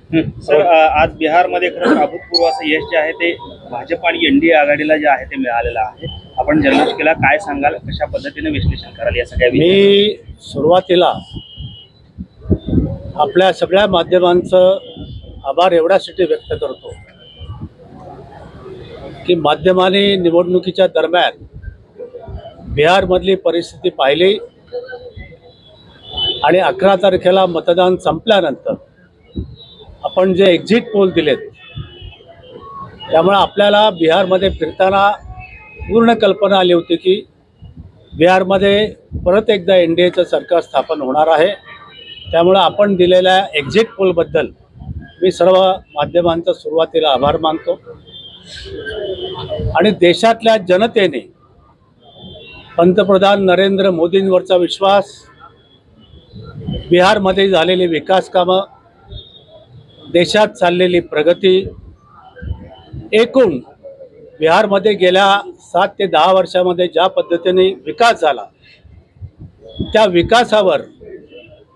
Sir, आज बिहारमध्ये खरंच अभूतपूर्व असं यश जे आहे ते भाजप आणि एनडीए आघाडीला जे आहे ते मिळालेलं आहे। आपण जल्लोष केला, काय सांगाल, कशा पद्धतीने विश्लेषण कराल या सगळ्या? मी सुरुवातीला आपल्या सगळ्या माध्यमांचं आभार एवढ्यासाठी व्यक्त करतो की माध्यमांनी निवडणुकीच्या दरम्यान बिहारमधली परिस्थिती पाहिली आणि 11 तारखेला मतदान संपल्यानंतर आपण जे एक्झिट पोल दिलेत त्यामुळे आपल्याला बिहारमध्ये फिरताना पूर्ण कल्पना आली होती की बिहारमध्ये परत एकदा एनडीएचं सरकार स्थापन होणार आहे। त्यामुळे आपण दिलेल्या एक्झिट पोलबद्दल मी सर्व माध्यमांचा सुरुवातीला आभार मानतो आणि देशातल्या जनतेने पंतप्रधान नरेंद्र मोदींवरचा विश्वास, बिहारमध्ये झालेली विकास कामं, देशात चाललेली प्रगती, एकूण बिहारमध्ये गेल्या 7 ते 10 वर्षामध्ये ज्या पद्धतीने विकास झाला त्या विकासावर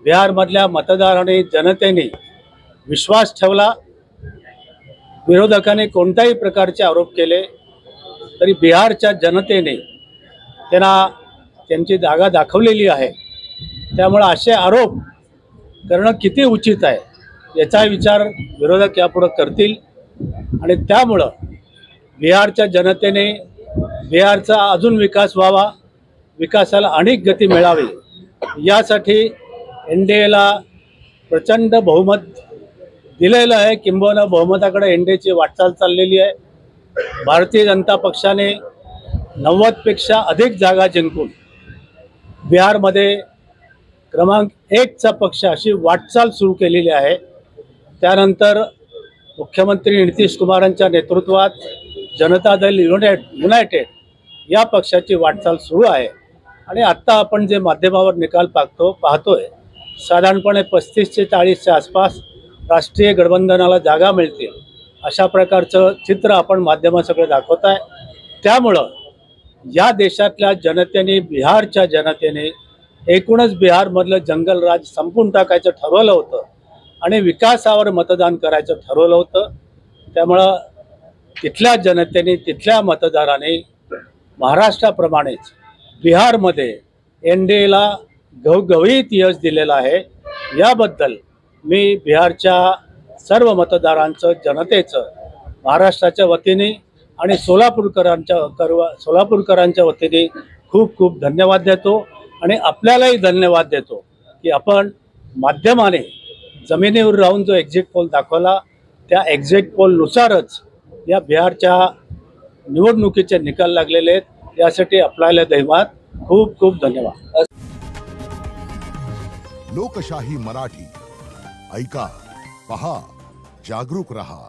बिहारमधल्या मतदारांनी, जनतेने विश्वास ठेवला। विरोधकांनी कोणत्याही प्रकारचे आरोप केले तरी बिहारच्या जनतेने त्यांना त्यांची जागा दाखवलेली आहे। त्यामुळे असे आरोप करणं किती उचित आहे याचा विचार विरोधक यापुढे करतील आणि त्यामुळे बिहारच्या जनतेने बिहारचा अजून विकास व्हावा, विकासाला अनेक गती मिळावी यासाठी एनडीएला प्रचंड बहुमत दिलेलं आहे। किंबहुना बहुमताकडे एनडीएची वाटचाल चाललेली आहे। भारतीय जनता पक्षाने 90 पेक्षा अधिक जागा जिंकून बिहारमध्ये क्रमांक 1चा पक्ष अशी वाटचाल सुरू केलेली आहे। त्यानंतर मुख्यमंत्री नितीश कुमारांच्या नेतृत्वात जनता दल युनायटेड या पक्षाची वाटचाल सुरू आहे आणि आत्ता आपण जे माध्यमावर निकाल पाहतोय साधारणपणे 35 ते 40च्या आसपास राष्ट्रीय गठबंधनाला जागा मिळतील अशा प्रकारचं चित्र आपण माध्यमासकडे दाखवत आहे। त्यामुळं या देशातल्या जनतेने, बिहारच्या जनतेने एकूणच बिहारमधलं जंगलराज संपून टाकायचं ठरवलं होतं आणि विकासावर मतदान करायचं ठरवलं होतं। त्यामुळं तिथल्या जनतेने, तिथल्या मतदारांनी महाराष्ट्राप्रमाणेच बिहारमध्ये एनडीएला घवघवीत यश दिलेलं आहे। याबद्दल मी बिहारच्या सर्व मतदारांचं, जनतेचं महाराष्ट्राच्या वतीने आणि सोलापूरकरांच्या वतीने खूप खूप धन्यवाद देतो आणि आपल्यालाही धन्यवाद देतो की आपण माध्यमाने जमिनीवर राहून जो एक्झिट पोल दाखवला त्या एक्झिट पोलनुसारच या बिहारच्या निवडणुकीचे निकाल लागलेले आहेत। यासाठी आपल्याला धन्यवाद, खूप खूप धन्यवाद। लोकशाही मराठी ऐका, पहा, जागरूक रहा।